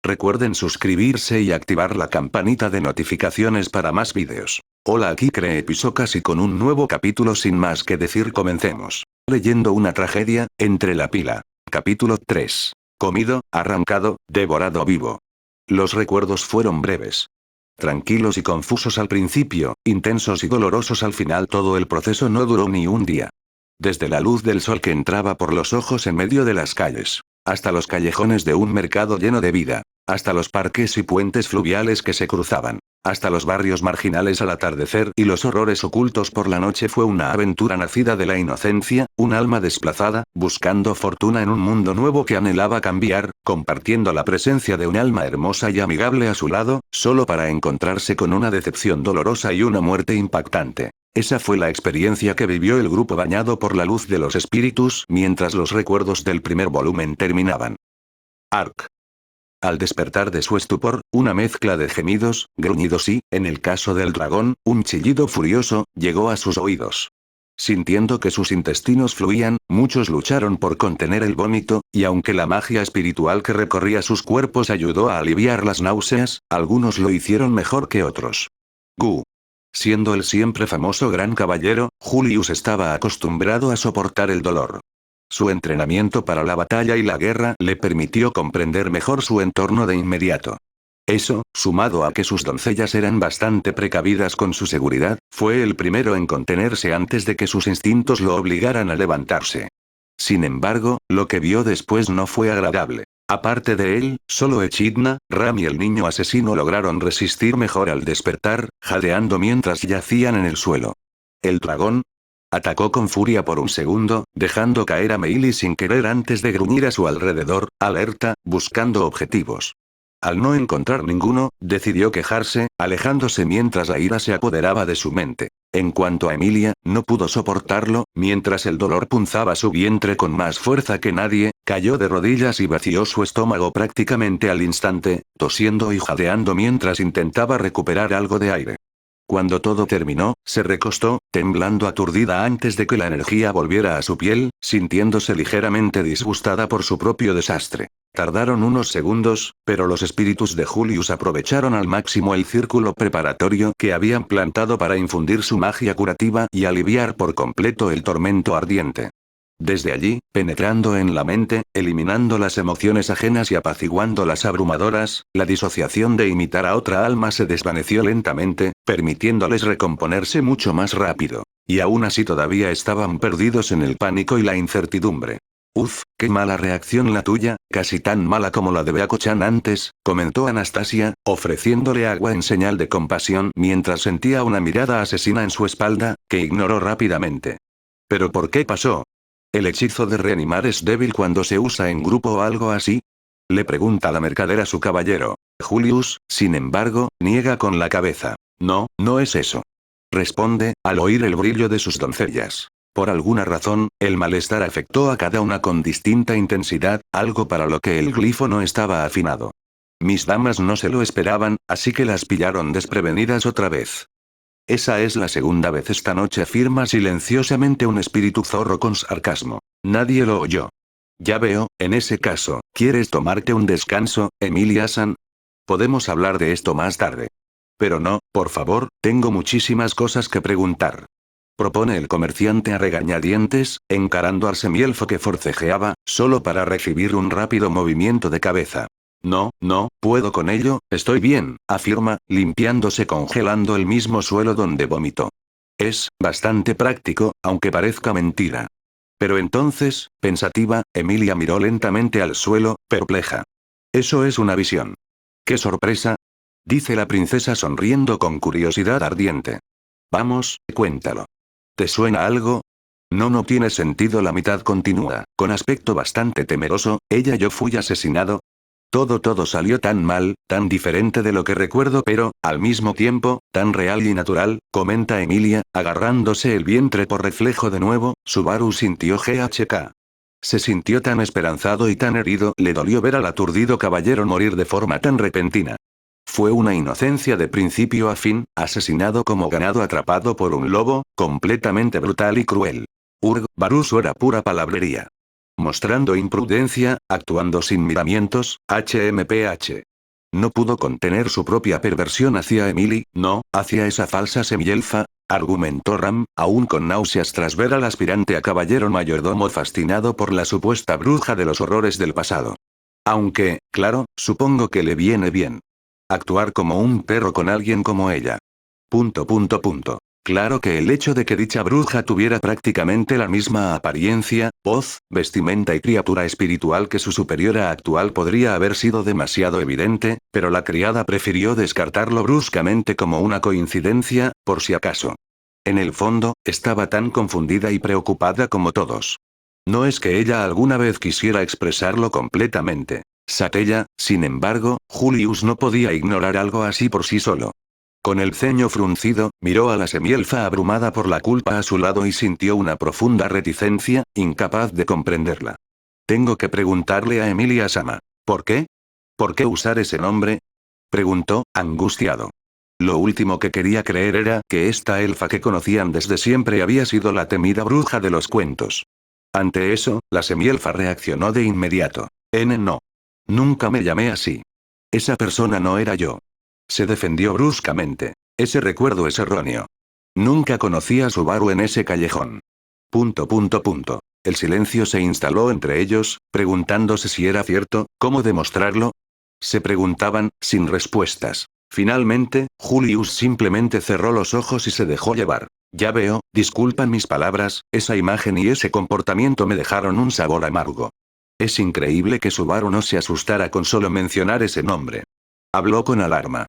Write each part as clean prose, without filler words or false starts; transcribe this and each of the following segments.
Recuerden suscribirse y activar la campanita de notificaciones para más vídeos. Hola, aquí Creepysokas y con un nuevo capítulo. Sin más que decir, comencemos. Leyendo una tragedia, entre la pila. Capítulo 3. Comido, arrancado, devorado vivo. Los recuerdos fueron breves. Tranquilos y confusos al principio, intensos y dolorosos al final. Todo el proceso no duró ni un día. Desde la luz del sol que entraba por los ojos en medio de las calles, hasta los callejones de un mercado lleno de vida, hasta los parques y puentes fluviales que se cruzaban, hasta los barrios marginales al atardecer y los horrores ocultos por la noche, fue una aventura nacida de la inocencia, un alma desplazada, buscando fortuna en un mundo nuevo que anhelaba cambiar, compartiendo la presencia de un alma hermosa y amigable a su lado, solo para encontrarse con una decepción dolorosa y una muerte impactante. Esa fue la experiencia que vivió el grupo bañado por la luz de los espíritus mientras los recuerdos del primer volumen terminaban. Ark. Al despertar de su estupor, una mezcla de gemidos, gruñidos y, en el caso del dragón, un chillido furioso, llegó a sus oídos. Sintiendo que sus intestinos fluían, muchos lucharon por contener el vómito, y aunque la magia espiritual que recorría sus cuerpos ayudó a aliviar las náuseas, algunos lo hicieron mejor que otros. Gu. Siendo el siempre famoso gran caballero, Julius estaba acostumbrado a soportar el dolor. Su entrenamiento para la batalla y la guerra le permitió comprender mejor su entorno de inmediato. Eso, sumado a que sus doncellas eran bastante precavidas con su seguridad, fue el primero en contenerse antes de que sus instintos lo obligaran a levantarse. Sin embargo, lo que vio después no fue agradable. Aparte de él, solo Echidna, Ram y el niño asesino lograron resistir mejor al despertar, jadeando mientras yacían en el suelo. El dragón atacó con furia por un segundo, dejando caer a Meili sin querer antes de gruñir a su alrededor, alerta, buscando objetivos. Al no encontrar ninguno, decidió quejarse, alejándose mientras la ira se apoderaba de su mente. En cuanto a Emilia, no pudo soportarlo, mientras el dolor punzaba su vientre con más fuerza que nadie, cayó de rodillas y vació su estómago prácticamente al instante, tosiendo y jadeando mientras intentaba recuperar algo de aire. Cuando todo terminó, se recostó, temblando aturdida antes de que la energía volviera a su piel, sintiéndose ligeramente disgustada por su propio desastre. Tardaron unos segundos, pero los espíritus de Julius aprovecharon al máximo el círculo preparatorio que habían plantado para infundir su magia curativa y aliviar por completo el tormento ardiente. Desde allí, penetrando en la mente, eliminando las emociones ajenas y apaciguando las abrumadoras, la disociación de imitar a otra alma se desvaneció lentamente, permitiéndoles recomponerse mucho más rápido. Y aún así todavía estaban perdidos en el pánico y la incertidumbre. Uf, qué mala reacción la tuya, casi tan mala como la de Beako-chan antes, comentó Anastasia, ofreciéndole agua en señal de compasión mientras sentía una mirada asesina en su espalda, que ignoró rápidamente. ¿Pero por qué pasó? ¿El hechizo de reanimar es débil cuando se usa en grupo o algo así? Le pregunta la mercader a su caballero. Julius, sin embargo, niega con la cabeza. No, no es eso. Responde, al oír el brillo de sus doncellas. Por alguna razón, el malestar afectó a cada una con distinta intensidad, algo para lo que el glifo no estaba afinado. Mis damas no se lo esperaban, así que las pillaron desprevenidas otra vez. Esa es la segunda vez esta noche, afirma silenciosamente un espíritu zorro con sarcasmo. Nadie lo oyó. Ya veo, en ese caso, ¿quieres tomarte un descanso, Emilia-san? Podemos hablar de esto más tarde. Pero no, por favor, tengo muchísimas cosas que preguntar. Propone el comerciante a regañadientes, encarando al semielfo que forcejeaba, solo para recibir un rápido movimiento de cabeza. No, no, puedo con ello, estoy bien, afirma, limpiándose congelando el mismo suelo donde vomitó. Es bastante práctico, aunque parezca mentira. Pero entonces, pensativa, Emilia miró lentamente al suelo, perpleja. Eso es una visión. ¡Qué sorpresa! Dice la princesa sonriendo con curiosidad ardiente. Vamos, cuéntalo. ¿Te suena algo? No tiene sentido, la mitad continúa, con aspecto bastante temeroso, yo fui asesinado. Todo salió tan mal, tan diferente de lo que recuerdo, pero, al mismo tiempo, tan real y natural, comenta Emilia, agarrándose el vientre por reflejo de nuevo. Subaru sintió GHK. Se sintió tan esperanzado y tan herido, le dolió ver al aturdido caballero morir de forma tan repentina. Fue una inocencia de principio a fin, asesinado como ganado atrapado por un lobo, completamente brutal y cruel. Baruso era pura palabrería. Mostrando imprudencia, actuando sin miramientos, HMPH. No pudo contener su propia perversión hacia Emily, no, hacia esa falsa semielfa, argumentó Ram, aún con náuseas tras ver al aspirante a caballero mayordomo fascinado por la supuesta bruja de los horrores del pasado. Aunque, claro, supongo que le viene bien actuar como un perro con alguien como ella. Claro que el hecho de que dicha bruja tuviera prácticamente la misma apariencia, voz, vestimenta y criatura espiritual que su superiora actual podría haber sido demasiado evidente, pero la criada prefirió descartarlo bruscamente como una coincidencia, por si acaso. En el fondo, estaba tan confundida y preocupada como todos. No es que ella alguna vez quisiera expresarlo completamente. Satella, sin embargo, Julius no podía ignorar algo así por sí solo. Con el ceño fruncido, miró a la semielfa abrumada por la culpa a su lado y sintió una profunda reticencia, incapaz de comprenderla. Tengo que preguntarle a Emilia Sama. ¿Por qué? ¿Por qué usar ese nombre? Preguntó, angustiado. Lo último que quería creer era que esta elfa que conocían desde siempre había sido la temida bruja de los cuentos. Ante eso, la semielfa reaccionó de inmediato. No. Nunca me llamé así. Esa persona no era yo. Se defendió bruscamente. Ese recuerdo es erróneo. Nunca conocí a Subaru en ese callejón. El silencio se instaló entre ellos, preguntándose si era cierto, cómo demostrarlo. Se preguntaban, sin respuestas. Finalmente, Julius simplemente cerró los ojos y se dejó llevar. Ya veo, disculpan mis palabras, esa imagen y ese comportamiento me dejaron un sabor amargo. Es increíble que Subaru no se asustara con solo mencionar ese nombre. Habló con alarma.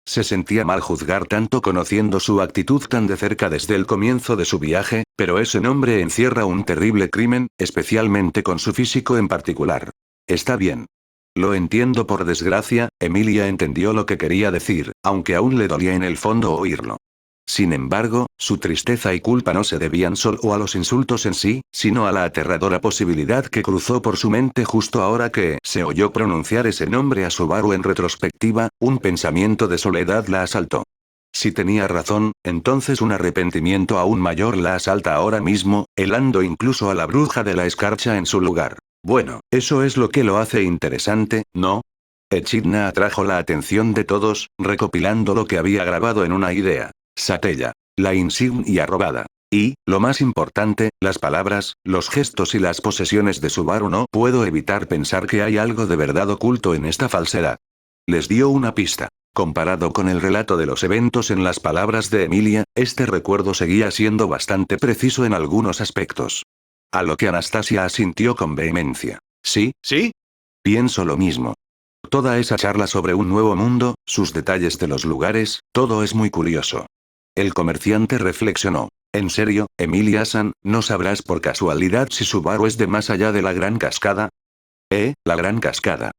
Se sentía mal juzgar tanto conociendo su actitud tan de cerca desde el comienzo de su viaje, pero ese nombre encierra un terrible crimen, especialmente con su físico en particular. Está bien. Lo entiendo por desgracia, Emilia entendió lo que quería decir, aunque aún le dolía en el fondo oírlo. Sin embargo, su tristeza y culpa no se debían solo a los insultos en sí, sino a la aterradora posibilidad que cruzó por su mente justo ahora que se oyó pronunciar ese nombre a Subaru en retrospectiva, un pensamiento de soledad la asaltó. Si tenía razón, entonces un arrepentimiento aún mayor la asalta ahora mismo, helando incluso a la bruja de la escarcha en su lugar. Bueno, eso es lo que lo hace interesante, ¿no? Echidna atrajo la atención de todos, recopilando lo que había grabado en una idea. Satella. La insignia robada. Y, lo más importante, las palabras, los gestos y las posesiones de Subaru. No puedo evitar pensar que hay algo de verdad oculto en esta falsedad. Les dio una pista. Comparado con el relato de los eventos en las palabras de Emilia, este recuerdo seguía siendo bastante preciso en algunos aspectos. A lo que Anastasia asintió con vehemencia. ¿Sí? ¿Sí? Pienso lo mismo. Toda esa charla sobre un nuevo mundo, sus detalles de los lugares, todo es muy curioso. El comerciante reflexionó. ¿En serio, Emilia-san, no sabrás por casualidad si Subaru es de más allá de la Gran Cascada? La Gran Cascada.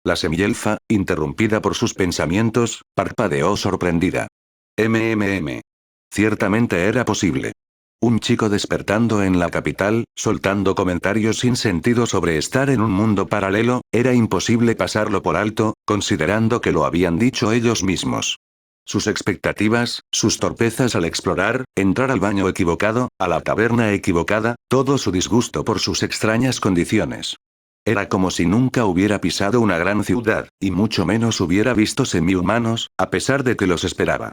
La semielfa, interrumpida por sus pensamientos, parpadeó sorprendida. Ciertamente era posible. Un chico despertando en la capital, soltando comentarios sin sentido sobre estar en un mundo paralelo, era imposible pasarlo por alto, considerando que lo habían dicho ellos mismos. Sus expectativas, sus torpezas al explorar, entrar al baño equivocado, a la taberna equivocada, todo su disgusto por sus extrañas condiciones. Era como si nunca hubiera pisado una gran ciudad, y mucho menos hubiera visto semi-humanos, a pesar de que los esperaba.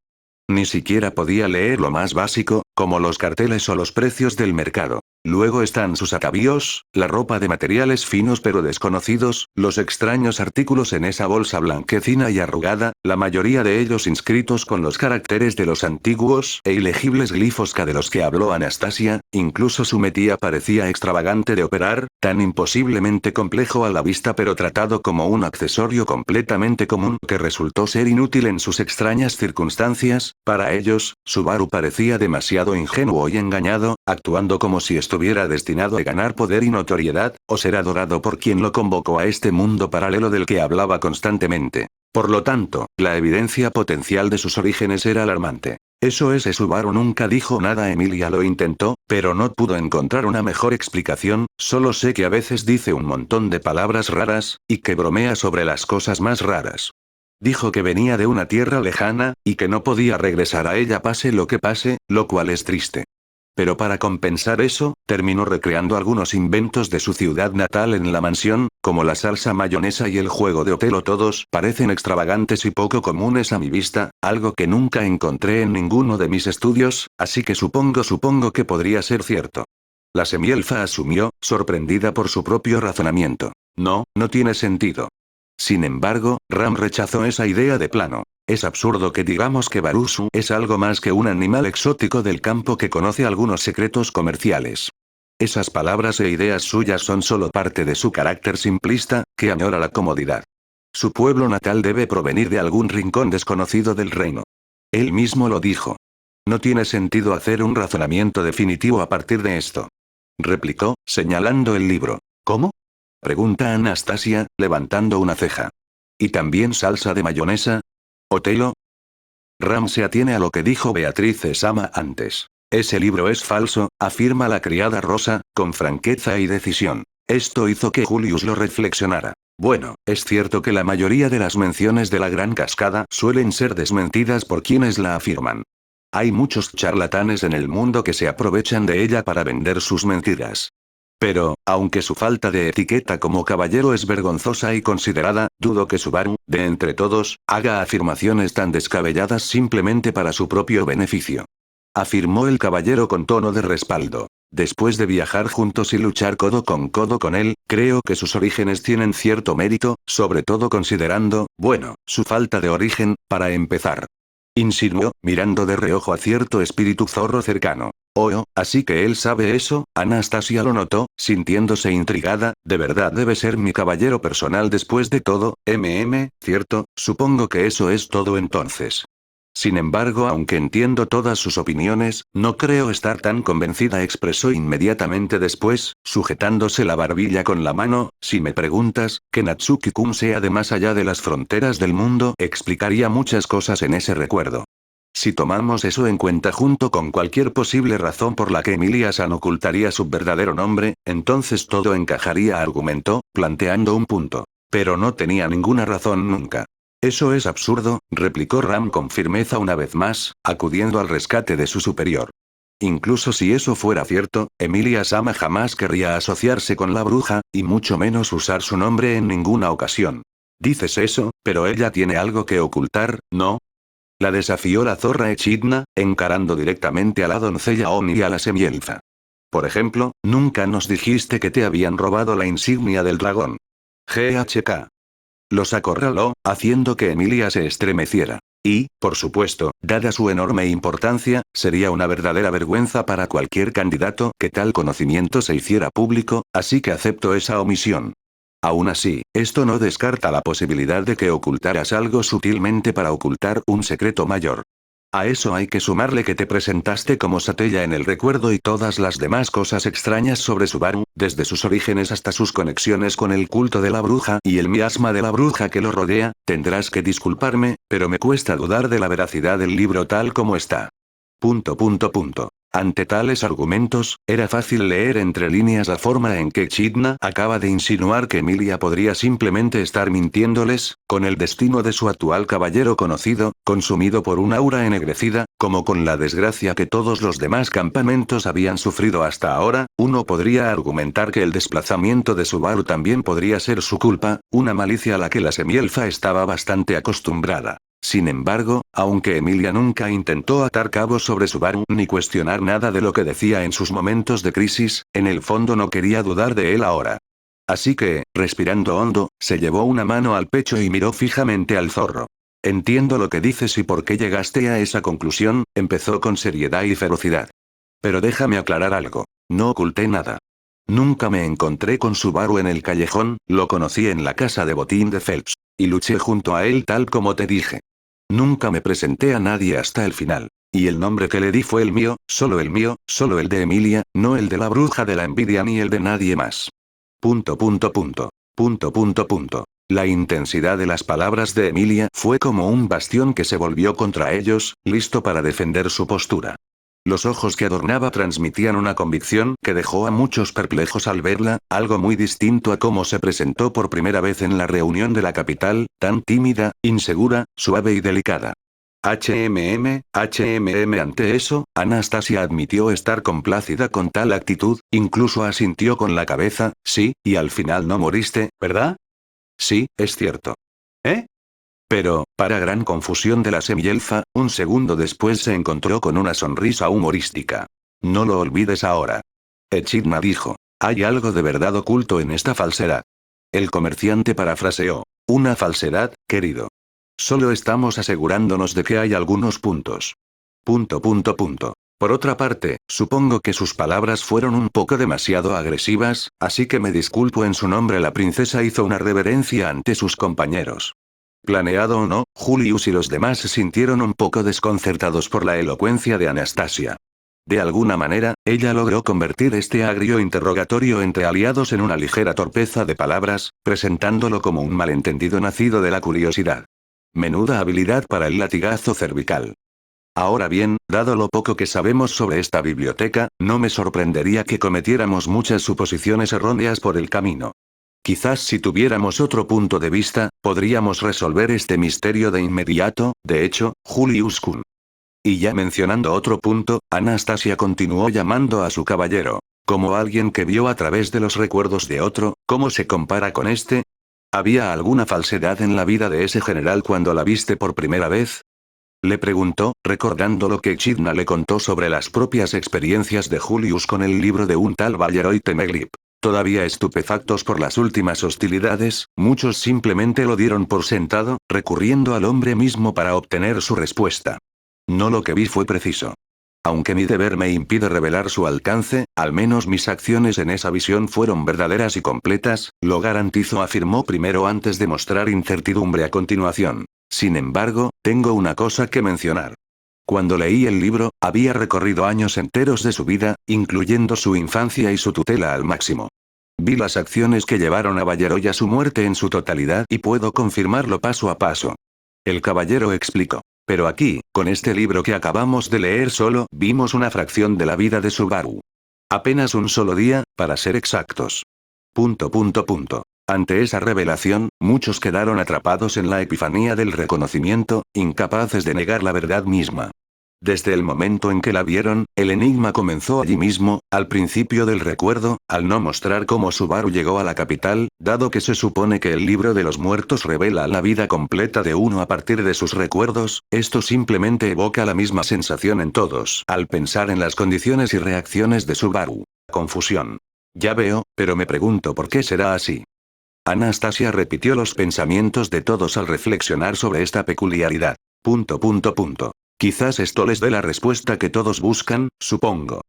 Ni siquiera podía leer lo más básico, como los carteles o los precios del mercado. Luego están sus atavíos, la ropa de materiales finos pero desconocidos, los extraños artículos en esa bolsa blanquecina y arrugada, la mayoría de ellos inscritos con los caracteres de los antiguos e ilegibles glifos de los que habló Anastasia, incluso su metía parecía extravagante de operar, tan imposiblemente complejo a la vista pero tratado como un accesorio completamente común que resultó ser inútil en sus extrañas circunstancias. Para ellos, Subaru parecía demasiado ingenuo y engañado, actuando como si estuviera destinado a ganar poder y notoriedad, o ser adorado por quien lo convocó a este mundo paralelo del que hablaba constantemente. Por lo tanto, la evidencia potencial de sus orígenes era alarmante. Eso es, Subaru nunca dijo nada. Emilia lo intentó, pero no pudo encontrar una mejor explicación, solo sé que a veces dice un montón de palabras raras, y que bromea sobre las cosas más raras. Dijo que venía de una tierra lejana, y que no podía regresar a ella pase lo que pase, lo cual es triste. Pero para compensar eso, terminó recreando algunos inventos de su ciudad natal en la mansión, como la salsa mayonesa y el juego de Otelo todos parecen extravagantes y poco comunes a mi vista, algo que nunca encontré en ninguno de mis estudios, así que supongo que podría ser cierto. La semielfa asumió, sorprendida por su propio razonamiento. No tiene sentido. Sin embargo, Ram rechazó esa idea de plano. Es absurdo que digamos que Barusu es algo más que un animal exótico del campo que conoce algunos secretos comerciales. Esas palabras e ideas suyas son solo parte de su carácter simplista, que añora la comodidad. Su pueblo natal debe provenir de algún rincón desconocido del reino. Él mismo lo dijo. No tiene sentido hacer un razonamiento definitivo a partir de esto. Replicó, señalando el libro. ¿Cómo? Pregunta Anastasia, levantando una ceja. ¿Y también salsa de mayonesa? ¿Otelo? Ram se atiene a lo que dijo Beatriz Esama antes. Ese libro es falso, afirma la criada Rosa, con franqueza y decisión. Esto hizo que Julius lo reflexionara. Bueno, es cierto que la mayoría de las menciones de la Gran Cascada suelen ser desmentidas por quienes la afirman. Hay muchos charlatanes en el mundo que se aprovechan de ella para vender sus mentiras. Pero, aunque su falta de etiqueta como caballero es vergonzosa y considerada, dudo que Subaru, de entre todos, haga afirmaciones tan descabelladas simplemente para su propio beneficio. Afirmó el caballero con tono de respaldo. Después de viajar juntos y luchar codo con él, creo que sus orígenes tienen cierto mérito, sobre todo considerando, bueno, su falta de origen, para empezar. Insinuó, mirando de reojo a cierto espíritu zorro cercano. Oh, así que él sabe eso. Anastasia lo notó, sintiéndose intrigada. De verdad debe ser mi caballero personal después de todo, ¿cierto? Supongo que eso es todo entonces. Sin embargo, aunque entiendo todas sus opiniones, no creo estar tan convencida, expresó inmediatamente después, sujetándose la barbilla con la mano. Si me preguntas, que Natsuki-kun sea de más allá de las fronteras del mundo, explicaría muchas cosas en ese recuerdo. Si tomamos eso en cuenta junto con cualquier posible razón por la que Emilia-san ocultaría su verdadero nombre, entonces todo encajaría, argumentó, planteando un punto. Pero no tenía ninguna razón nunca. Eso es absurdo, replicó Ram con firmeza una vez más, acudiendo al rescate de su superior. Incluso si eso fuera cierto, Emilia-sama jamás querría asociarse con la bruja, y mucho menos usar su nombre en ninguna ocasión. Dices eso, pero ella tiene algo que ocultar, ¿no? La desafió la zorra Echidna, encarando directamente a la doncella Oni y a la semielfa. Por ejemplo, nunca nos dijiste que te habían robado la insignia del dragón. GHK. Los acorraló, haciendo que Emilia se estremeciera. Y, por supuesto, dada su enorme importancia, sería una verdadera vergüenza para cualquier candidato que tal conocimiento se hiciera público, así que acepto esa omisión. Aún así, esto no descarta la posibilidad de que ocultaras algo sutilmente para ocultar un secreto mayor. A eso hay que sumarle que te presentaste como Satella en el recuerdo y todas las demás cosas extrañas sobre Subaru, desde sus orígenes hasta sus conexiones con el culto de la bruja y el miasma de la bruja que lo rodea. Tendrás que disculparme, pero me cuesta dudar de la veracidad del libro tal como está. Ante tales argumentos, era fácil leer entre líneas la forma en que Echidna acaba de insinuar que Emilia podría simplemente estar mintiéndoles, con el destino de su actual caballero conocido, consumido por un aura ennegrecida, como con la desgracia que todos los demás campamentos habían sufrido hasta ahora. Uno podría argumentar que el desplazamiento de Subaru también podría ser su culpa, una malicia a la que la semielfa estaba bastante acostumbrada. Sin embargo, aunque Emilia nunca intentó atar cabos sobre Subaru ni cuestionar nada de lo que decía en sus momentos de crisis, en el fondo no quería dudar de él ahora. Así que, respirando hondo, se llevó una mano al pecho y miró fijamente al zorro. Entiendo lo que dices y por qué llegaste a esa conclusión, empezó con seriedad y ferocidad. Pero déjame aclarar algo. No oculté nada. Nunca me encontré con Subaru en el callejón, lo conocí en la casa de botín de Phelps. Y luché junto a él tal como te dije. Nunca me presenté a nadie hasta el final. Y el nombre que le di fue el mío, solo el de Emilia, no el de la bruja de la envidia ni el de nadie más. La intensidad de las palabras de Emilia fue como un bastión que se volvió contra ellos, listo para defender su postura. Los ojos que adornaba transmitían una convicción que dejó a muchos perplejos al verla, algo muy distinto a cómo se presentó por primera vez en la reunión de la capital, tan tímida, insegura, suave y delicada. Ante eso, Anastasia admitió estar complacida con tal actitud, incluso asintió con la cabeza, sí, y al final no moriste, ¿verdad? Sí, es cierto. ¿Eh? Pero, para gran confusión de la semielfa, un segundo después se encontró con una sonrisa humorística. No lo olvides ahora. Echidna dijo. Hay algo de verdad oculto en esta falsedad. El comerciante parafraseó. Una falsedad, querido. Solo estamos asegurándonos de que hay algunos puntos. Punto. Por otra parte, supongo que sus palabras fueron un poco demasiado agresivas, así que me disculpo en su nombre. La princesa hizo una reverencia ante sus compañeros. Planeado o no, Julius y los demás se sintieron un poco desconcertados por la elocuencia de Anastasia. De alguna manera, ella logró convertir este agrio interrogatorio entre aliados en una ligera torpeza de palabras, presentándolo como un malentendido nacido de la curiosidad. Menuda habilidad para el latigazo cervical. Ahora bien, dado lo poco que sabemos sobre esta biblioteca, no me sorprendería que cometiéramos muchas suposiciones erróneas por el camino. Quizás si tuviéramos otro punto de vista, podríamos resolver este misterio de inmediato. De hecho, Julius-kun. Y ya mencionando otro punto, Anastasia continuó llamando a su caballero. Como alguien que vio a través de los recuerdos de otro, ¿cómo se compara con este? ¿Había alguna falsedad en la vida de ese general cuando la viste por primera vez? Le preguntó, recordando lo que Echidna le contó sobre las propias experiencias de Julius con el libro de un tal Bayeroy Temeglip. Todavía estupefactos por las últimas hostilidades, muchos simplemente lo dieron por sentado, recurriendo al hombre mismo para obtener su respuesta. No, lo que vi fue preciso. Aunque mi deber me impide revelar su alcance, al menos mis acciones en esa visión fueron verdaderas y completas, lo garantizo, afirmó primero antes de mostrar incertidumbre a continuación. Sin embargo, tengo una cosa que mencionar. Cuando leí el libro, había recorrido años enteros de su vida, incluyendo su infancia y su tutela al máximo. Vi las acciones que llevaron a Bayeroy a su muerte en su totalidad y puedo confirmarlo paso a paso. El caballero explicó. Pero aquí, con este libro que acabamos de leer, solo vimos una fracción de la vida de Subaru. Apenas un solo día, para ser exactos. Ante esa revelación, muchos quedaron atrapados en la epifanía del reconocimiento, incapaces de negar la verdad misma. Desde el momento en que la vieron, el enigma comenzó allí mismo, al principio del recuerdo, al no mostrar cómo Subaru llegó a la capital, dado que se supone que el libro de los muertos revela la vida completa de uno a partir de sus recuerdos, esto simplemente evoca la misma sensación en todos al pensar en las condiciones y reacciones de Subaru. Confusión. Ya veo, pero me pregunto por qué será así. Anastasia repitió los pensamientos de todos al reflexionar sobre esta peculiaridad. Quizás esto les dé la respuesta que todos buscan, supongo.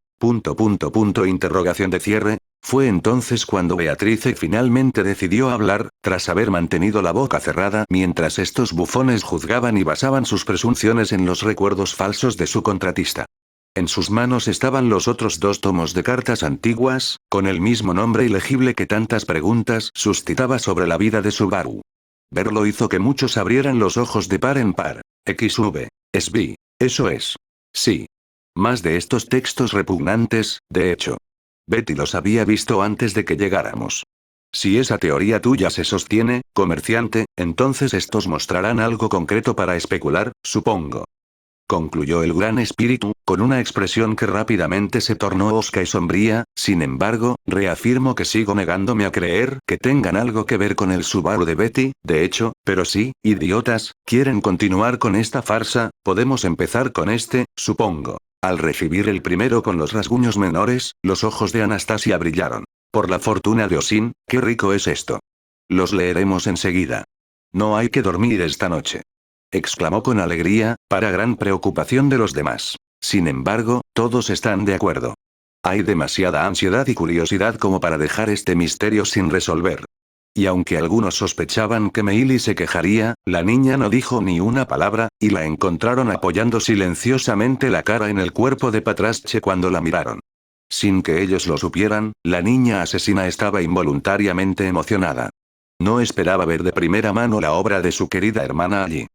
Interrogación de cierre. Fue entonces cuando Beatrice finalmente decidió hablar, tras haber mantenido la boca cerrada mientras estos bufones juzgaban y basaban sus presunciones en los recuerdos falsos de su contratista. En sus manos estaban los otros 2 tomos de cartas antiguas, con el mismo nombre ilegible que tantas preguntas suscitaba sobre la vida de Subaru. Verlo hizo que muchos abrieran los ojos de par en par. XV. Eso es. Sí. Más de estos textos repugnantes, de hecho. Betty los había visto antes de que llegáramos. Si esa teoría tuya se sostiene, comerciante, entonces estos mostrarán algo concreto para especular, supongo. Concluyó el gran espíritu, con una expresión que rápidamente se tornó hosca y sombría. Sin embargo, reafirmo que sigo negándome a creer que tengan algo que ver con el Subaru de Betty. De hecho, pero sí, idiotas, ¿quieren continuar con esta farsa? Podemos empezar con este, supongo. Al recibir el primero con los rasguños menores, los ojos de Anastasia brillaron. Por la fortuna de Osin, qué rico es esto. Los leeremos enseguida. No hay que dormir esta noche. Exclamó con alegría, para gran preocupación de los demás. Sin embargo, todos están de acuerdo. Hay demasiada ansiedad y curiosidad como para dejar este misterio sin resolver. Y aunque algunos sospechaban que Meili se quejaría, la niña no dijo ni una palabra, y la encontraron apoyando silenciosamente la cara en el cuerpo de Patrasche cuando la miraron. Sin que ellos lo supieran, la niña asesina estaba involuntariamente emocionada. No esperaba ver de primera mano la obra de su querida hermana allí.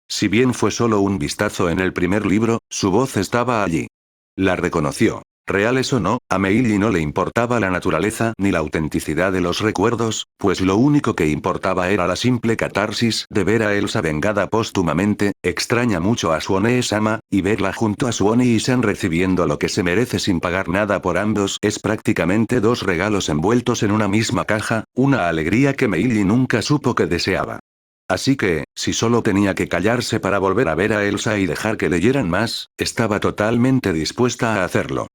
Si bien fue solo un vistazo en el primer libro, su voz estaba allí. La reconoció. Reales o no, a Meili no le importaba la naturaleza ni la autenticidad de los recuerdos, pues lo único que importaba era la simple catarsis de ver a Elsa vengada póstumamente. Extraña mucho a Suone-sama, y verla junto a Suone y San recibiendo lo que se merece sin pagar nada por ambos es prácticamente dos regalos envueltos en una misma caja, una alegría que Meili nunca supo que deseaba. Así que, si solo tenía que callarse para volver a ver a Elsa y dejar que leyeran más, estaba totalmente dispuesta a hacerlo.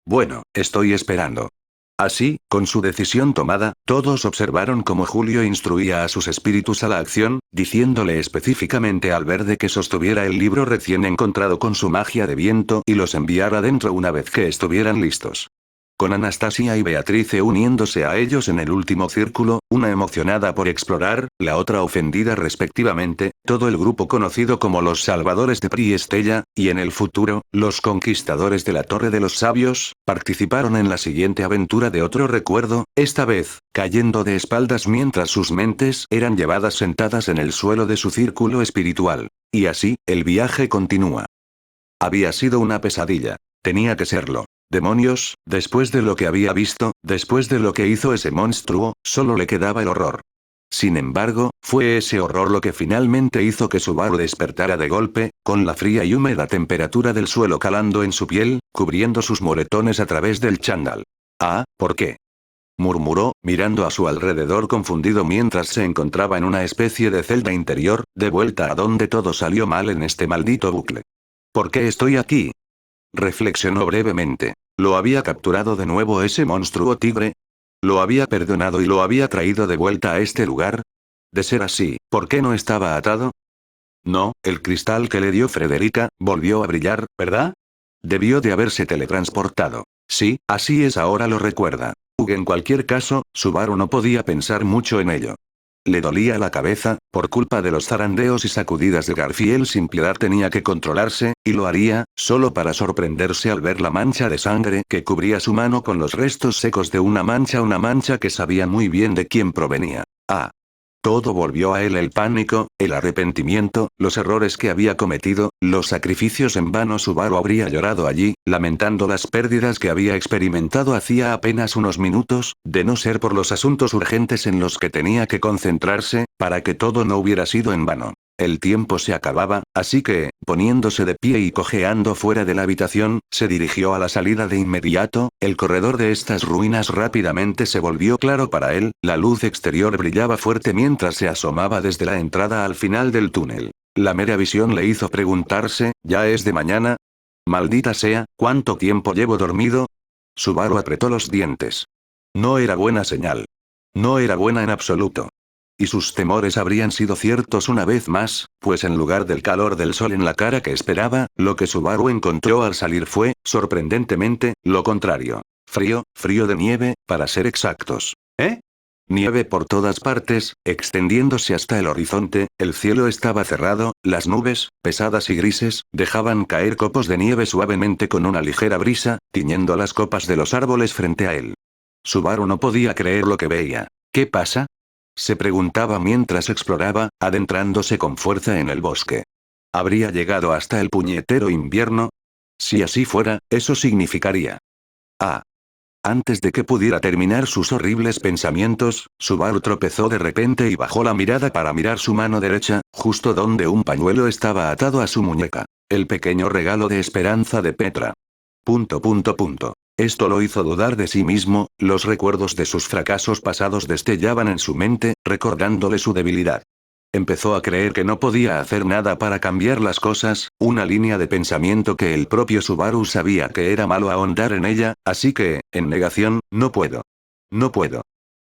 Bueno, estoy esperando. Así, con su decisión tomada, todos observaron cómo Julio instruía a sus espíritus a la acción, diciéndole específicamente al verde que sostuviera el libro recién encontrado con su magia de viento y los enviara dentro una vez que estuvieran listos. Con Anastasia y Beatrice uniéndose a ellos en el último círculo, una emocionada por explorar, la otra ofendida respectivamente, todo el grupo conocido como los Salvadores de Pri Estella, y en el futuro, los Conquistadores de la Torre de los Sabios, participaron en la siguiente aventura de otro recuerdo, esta vez, cayendo de espaldas mientras sus mentes eran llevadas sentadas en el suelo de su círculo espiritual. Y así, el viaje continúa. Había sido una pesadilla. Tenía que serlo. Demonios, después de lo que había visto, después de lo que hizo ese monstruo, solo le quedaba el horror. Sin embargo, fue ese horror lo que finalmente hizo que Subaru despertara de golpe, con la fría y húmeda temperatura del suelo calando en su piel, cubriendo sus moretones a través del chándal. Ah, ¿por qué? Murmuró, mirando a su alrededor confundido mientras se encontraba en una especie de celda interior, de vuelta a donde todo salió mal en este maldito bucle. ¿Por qué estoy aquí? Reflexionó brevemente. ¿Lo había capturado de nuevo ese monstruo tigre? ¿Lo había perdonado y lo había traído de vuelta a este lugar? De ser así, ¿por qué no estaba atado? No, el cristal que le dio Frederica, volvió a brillar, ¿verdad? Debió de haberse teletransportado. Sí, así es, ahora lo recuerda. En cualquier caso, Subaru no podía pensar mucho en ello. Le dolía la cabeza, por culpa de los zarandeos y sacudidas de Garfield sin piedad tenía que controlarse, y lo haría, solo para sorprenderse al ver la mancha de sangre que cubría su mano con los restos secos de una mancha que sabía muy bien de quién provenía. Ah. Todo volvió a él: el pánico, el arrepentimiento, los errores que había cometido, los sacrificios en vano. Subaru habría llorado allí, lamentando las pérdidas que había experimentado hacía apenas unos minutos, de no ser por los asuntos urgentes en los que tenía que concentrarse, para que todo no hubiera sido en vano. El tiempo se acababa, así que, poniéndose de pie y cojeando fuera de la habitación, se dirigió a la salida de inmediato. El corredor de estas ruinas rápidamente se volvió claro para él, la luz exterior brillaba fuerte mientras se asomaba desde la entrada al final del túnel. La mera visión le hizo preguntarse, ¿ya es de mañana? Maldita sea, ¿cuánto tiempo llevo dormido? Subaru apretó los dientes. No era buena señal. No era buena en absoluto. Y sus temores habrían sido ciertos una vez más, pues en lugar del calor del sol en la cara que esperaba, lo que Subaru encontró al salir fue, sorprendentemente, lo contrario. Frío, frío de nieve, para ser exactos. ¿Eh? Nieve por todas partes, extendiéndose hasta el horizonte, el cielo estaba cerrado, las nubes, pesadas y grises, dejaban caer copos de nieve suavemente con una ligera brisa, tiñendo las copas de los árboles frente a él. Subaru no podía creer lo que veía. ¿Qué pasa? Se preguntaba mientras exploraba, adentrándose con fuerza en el bosque. ¿Habría llegado hasta el puñetero invierno? Si así fuera, eso significaría. Ah. Antes de que pudiera terminar sus horribles pensamientos, Subaru tropezó de repente y bajó la mirada para mirar su mano derecha, justo donde un pañuelo estaba atado a su muñeca. El pequeño regalo de esperanza de Petra. ... Esto lo hizo dudar de sí mismo, los recuerdos de sus fracasos pasados destellaban en su mente, recordándole su debilidad. Empezó a creer que no podía hacer nada para cambiar las cosas, una línea de pensamiento que el propio Subaru sabía que era malo ahondar en ella, así que, en negación, no puedo. No puedo.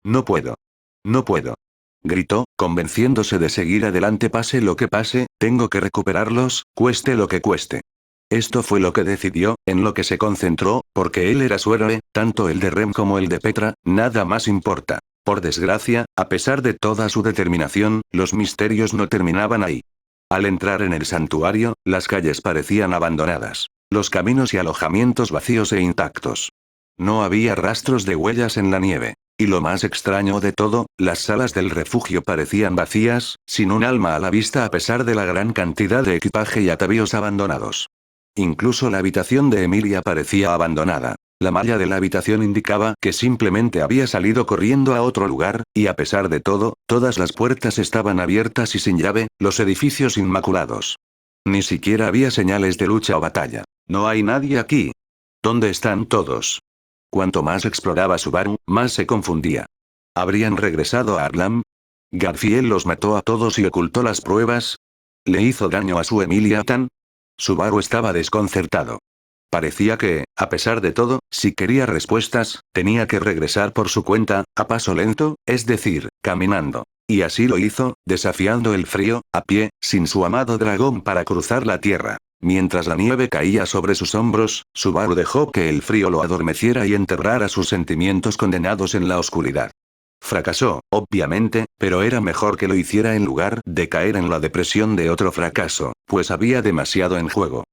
No puedo. No puedo. Gritó, convenciéndose de seguir adelante pase lo que pase, tengo que recuperarlos, cueste lo que cueste. Esto fue lo que decidió, en lo que se concentró, porque él era su héroe, tanto el de Rem como el de Petra, nada más importa. Por desgracia, a pesar de toda su determinación, los misterios no terminaban ahí. Al entrar en el santuario, las calles parecían abandonadas. Los caminos y alojamientos vacíos e intactos. No había rastros de huellas en la nieve. Y lo más extraño de todo, las salas del refugio parecían vacías, sin un alma a la vista a pesar de la gran cantidad de equipaje y atavíos abandonados. Incluso la habitación de Emilia parecía abandonada. La malla de la habitación indicaba que simplemente había salido corriendo a otro lugar, y a pesar de todo, todas las puertas estaban abiertas y sin llave, los edificios inmaculados. Ni siquiera había señales de lucha o batalla. No hay nadie aquí. ¿Dónde están todos? Cuanto más exploraba Subaru, más se confundía. ¿Habrían regresado a Arlam? ¿Garfield los mató a todos y ocultó las pruebas? ¿Le hizo daño a su Emilia Tan? Subaru estaba desconcertado. Parecía que, a pesar de todo, si quería respuestas, tenía que regresar por su cuenta, a paso lento, es decir, caminando. Y así lo hizo, desafiando el frío, a pie, sin su amado dragón para cruzar la tierra. Mientras la nieve caía sobre sus hombros, Subaru dejó que el frío lo adormeciera y enterrara sus sentimientos condenados en la oscuridad. Fracasó, obviamente, pero era mejor que lo hiciera en lugar de caer en la depresión de otro fracaso, pues había demasiado en juego.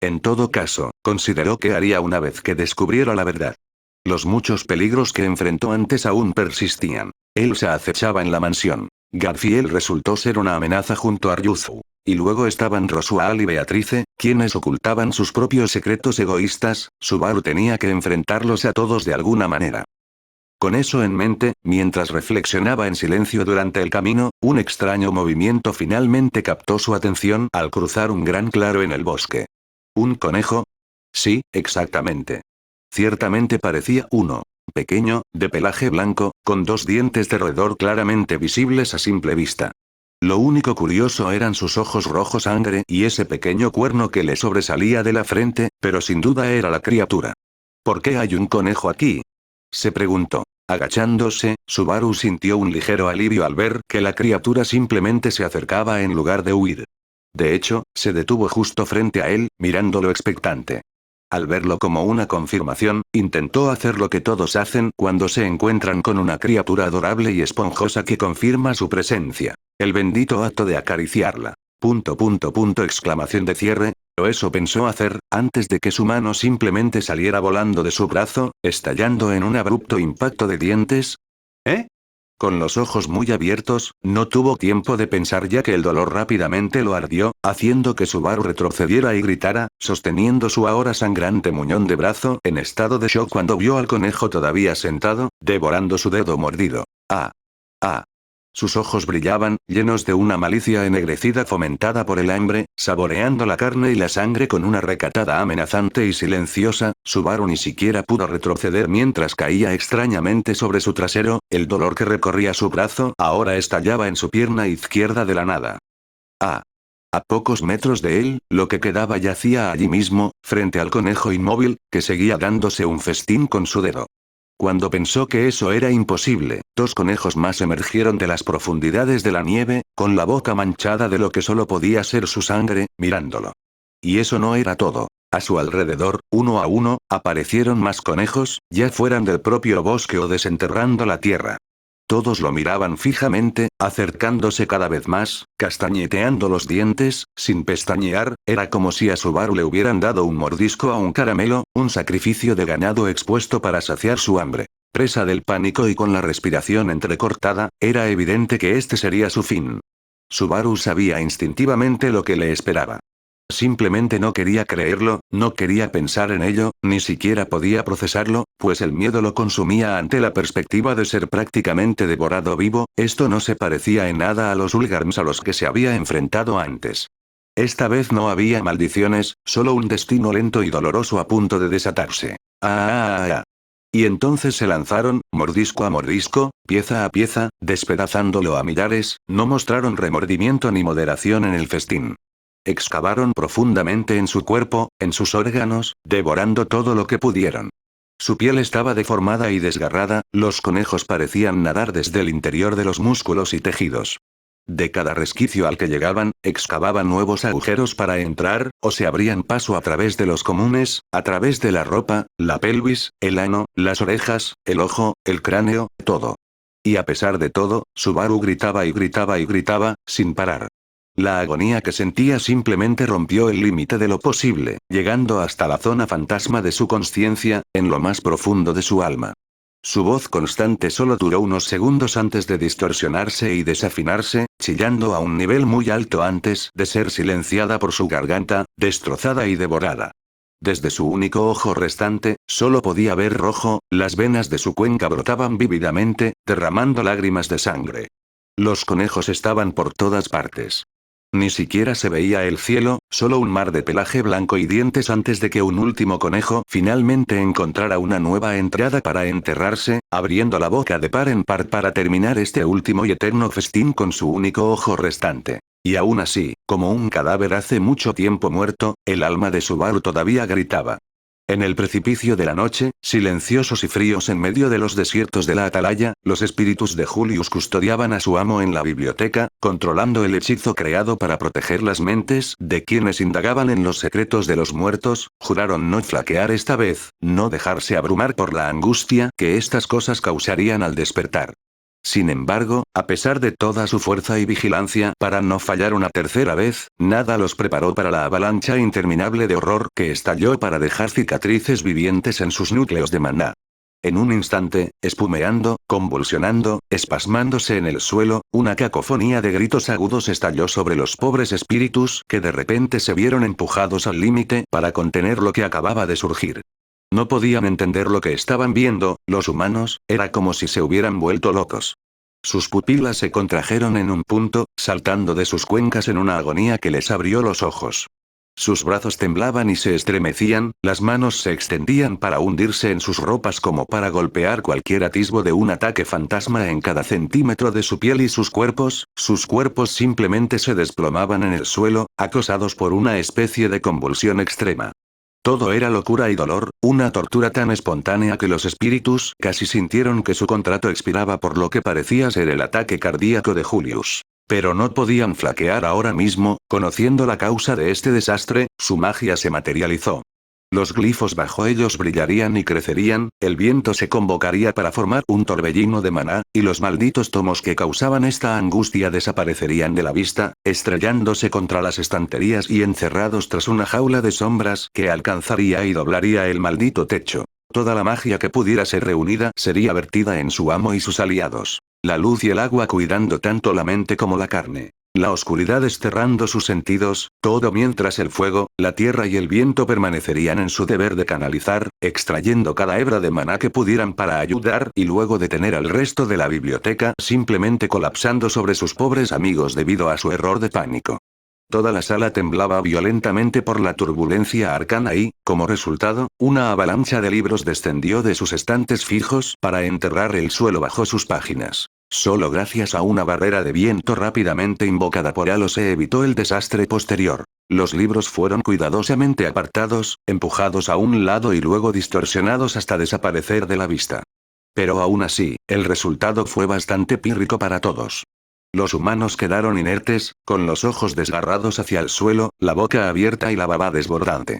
En todo caso, consideró que haría una vez que descubriera la verdad. Los muchos peligros que enfrentó antes aún persistían. Elsa acechaba en la mansión. Garfield resultó ser una amenaza junto a Ryuzu. Y luego estaban Rosual y Beatrice, quienes ocultaban sus propios secretos egoístas. Subaru tenía que enfrentarlos a todos de alguna manera. Con eso en mente, mientras reflexionaba en silencio durante el camino, un extraño movimiento finalmente captó su atención al cruzar un gran claro en el bosque. ¿Un conejo? Sí, exactamente. Ciertamente parecía uno. Pequeño, de pelaje blanco, con dos dientes de roedor claramente visibles a simple vista. Lo único curioso eran sus ojos rojos sangre y ese pequeño cuerno que le sobresalía de la frente, pero sin duda era la criatura. ¿Por qué hay un conejo aquí? Se preguntó. Agachándose, Subaru sintió un ligero alivio al ver que la criatura simplemente se acercaba en lugar de huir. De hecho, se detuvo justo frente a él, mirándolo expectante. Al verlo como una confirmación, intentó hacer lo que todos hacen cuando se encuentran con una criatura adorable y esponjosa que confirma su presencia. El bendito acto de acariciarla. Exclamación de cierre. Pero eso pensó hacer, antes de que su mano simplemente saliera volando de su brazo, estallando en un abrupto impacto de dientes. ¿Eh? Con los ojos muy abiertos, no tuvo tiempo de pensar ya que el dolor rápidamente lo ardió, haciendo que Subaru retrocediera y gritara, sosteniendo su ahora sangrante muñón de brazo en estado de shock cuando vio al conejo todavía sentado, devorando su dedo mordido. ¡Ah! ¡Ah! Sus ojos brillaban, llenos de una malicia ennegrecida fomentada por el hambre, saboreando la carne y la sangre con una recatada amenazante y silenciosa. Subaru ni siquiera pudo retroceder mientras caía extrañamente sobre su trasero, el dolor que recorría su brazo ahora estallaba en su pierna izquierda de la nada. ¡Ah! A pocos metros de él, lo que quedaba yacía allí mismo, frente al conejo inmóvil, que seguía dándose un festín con su dedo. Cuando pensó que eso era imposible, dos conejos más emergieron de las profundidades de la nieve, con la boca manchada de lo que solo podía ser su sangre, mirándolo. Y eso no era todo. A su alrededor, uno a uno, aparecieron más conejos, ya fueran del propio bosque o desenterrando la tierra. Todos lo miraban fijamente, acercándose cada vez más, castañeteando los dientes, sin pestañear, era como si a Subaru le hubieran dado un mordisco a un caramelo, un sacrificio de ganado expuesto para saciar su hambre. Presa del pánico y con la respiración entrecortada, era evidente que este sería su fin. Subaru sabía instintivamente lo que le esperaba. Simplemente no quería creerlo, no quería pensar en ello, ni siquiera podía procesarlo, pues el miedo lo consumía ante la perspectiva de ser prácticamente devorado vivo. Esto no se parecía en nada a los Ulgarms a los que se había enfrentado antes. Esta vez no había maldiciones, solo un destino lento y doloroso a punto de desatarse. Y entonces se lanzaron, mordisco a mordisco, pieza a pieza, despedazándolo a millares, no mostraron remordimiento ni moderación en el festín. Excavaron profundamente en su cuerpo, en sus órganos, devorando todo lo que pudieron. Su piel estaba deformada y desgarrada, los conejos parecían nadar desde el interior de los músculos y tejidos. De cada resquicio al que llegaban, excavaban nuevos agujeros para entrar, o se abrían paso a través de los comunes, a través de la ropa, la pelvis, el ano, las orejas, el ojo, el cráneo, todo. Y a pesar de todo, Subaru gritaba y gritaba y gritaba, sin parar. La agonía que sentía simplemente rompió el límite de lo posible, llegando hasta la zona fantasma de su consciencia, en lo más profundo de su alma. Su voz constante solo duró unos segundos antes de distorsionarse y desafinarse, chillando a un nivel muy alto antes de ser silenciada por su garganta, destrozada y devorada. Desde su único ojo restante, solo podía ver rojo, las venas de su cuenca brotaban vívidamente, derramando lágrimas de sangre. Los conejos estaban por todas partes. Ni siquiera se veía el cielo, solo un mar de pelaje blanco y dientes antes de que un último conejo finalmente encontrara una nueva entrada para enterrarse, abriendo la boca de par en par para terminar este último y eterno festín con su único ojo restante. Y aún así, como un cadáver hace mucho tiempo muerto, el alma de Subaru todavía gritaba. En el precipicio de la noche, silenciosos y fríos en medio de los desiertos de la atalaya, los espíritus de Julius custodiaban a su amo en la biblioteca, controlando el hechizo creado para proteger las mentes de quienes indagaban en los secretos de los muertos. Juraron no flaquear esta vez, no dejarse abrumar por la angustia que estas cosas causarían al despertar. Sin embargo, a pesar de toda su fuerza y vigilancia para no fallar una tercera vez, nada los preparó para la avalancha interminable de horror que estalló para dejar cicatrices vivientes en sus núcleos de maná. En un instante, espumeando, convulsionando, espasmándose en el suelo, una cacofonía de gritos agudos estalló sobre los pobres espíritus que de repente se vieron empujados al límite para contener lo que acababa de surgir. No podían entender lo que estaban viendo, los humanos, era como si se hubieran vuelto locos. Sus pupilas se contrajeron en un punto, saltando de sus cuencas en una agonía que les abrió los ojos. Sus brazos temblaban y se estremecían, las manos se extendían para hundirse en sus ropas como para golpear cualquier atisbo de un ataque fantasma en cada centímetro de su piel y sus cuerpos simplemente se desplomaban en el suelo, acosados por una especie de convulsión extrema. Todo era locura y dolor, una tortura tan espontánea que los espíritus casi sintieron que su contrato expiraba por lo que parecía ser el ataque cardíaco de Julius. Pero no podían flaquear ahora mismo, conociendo la causa de este desastre, su magia se materializó. Los glifos bajo ellos brillarían y crecerían, el viento se convocaría para formar un torbellino de maná, y los malditos tomos que causaban esta angustia desaparecerían de la vista, estrellándose contra las estanterías y encerrados tras una jaula de sombras que alcanzaría y doblaría el maldito techo. Toda la magia que pudiera ser reunida sería vertida en su amo y sus aliados. La luz y el agua cuidando tanto la mente como la carne. La oscuridad desterrando sus sentidos, todo mientras el fuego, la tierra y el viento permanecerían en su deber de canalizar, extrayendo cada hebra de maná que pudieran para ayudar y luego detener al resto de la biblioteca simplemente colapsando sobre sus pobres amigos debido a su error de pánico. Toda la sala temblaba violentamente por la turbulencia arcana y, como resultado, una avalancha de libros descendió de sus estantes fijos para enterrar el suelo bajo sus páginas. Solo gracias a una barrera de viento rápidamente invocada por Halo se evitó el desastre posterior. Los libros fueron cuidadosamente apartados, empujados a un lado y luego distorsionados hasta desaparecer de la vista. Pero aún así, el resultado fue bastante pírrico para todos. Los humanos quedaron inertes, con los ojos desgarrados hacia el suelo, la boca abierta y la baba desbordante.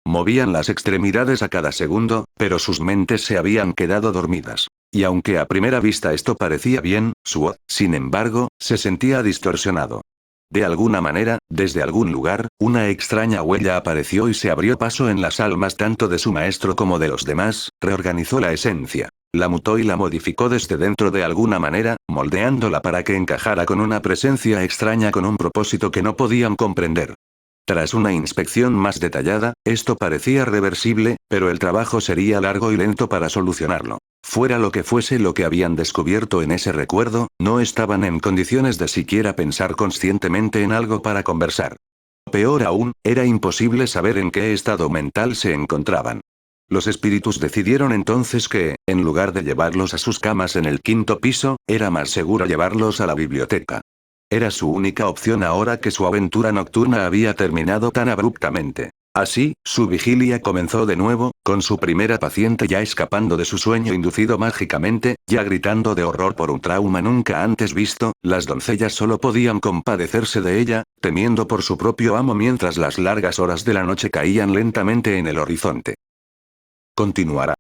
Movían las extremidades a cada segundo, pero sus mentes se habían quedado dormidas. Y aunque a primera vista esto parecía bien, su voz, sin embargo, se sentía distorsionado. De alguna manera, desde algún lugar, una extraña huella apareció y se abrió paso en las almas tanto de su maestro como de los demás, reorganizó la esencia. La mutó y la modificó desde dentro de alguna manera, moldeándola para que encajara con una presencia extraña con un propósito que no podían comprender. Tras una inspección más detallada, esto parecía reversible, pero el trabajo sería largo y lento para solucionarlo. Fuera lo que fuese lo que habían descubierto en ese recuerdo, no estaban en condiciones de siquiera pensar conscientemente en algo para conversar. Peor aún, era imposible saber en qué estado mental se encontraban. Los espíritus decidieron entonces que, en lugar de llevarlos a sus camas en el quinto piso, era más seguro llevarlos a la biblioteca. Era su única opción ahora que su aventura nocturna había terminado tan abruptamente. Así, su vigilia comenzó de nuevo, con su primera paciente ya escapando de su sueño inducido mágicamente, ya gritando de horror por un trauma nunca antes visto, las doncellas solo podían compadecerse de ella, temiendo por su propio amo mientras las largas horas de la noche caían lentamente en el horizonte. Continuará.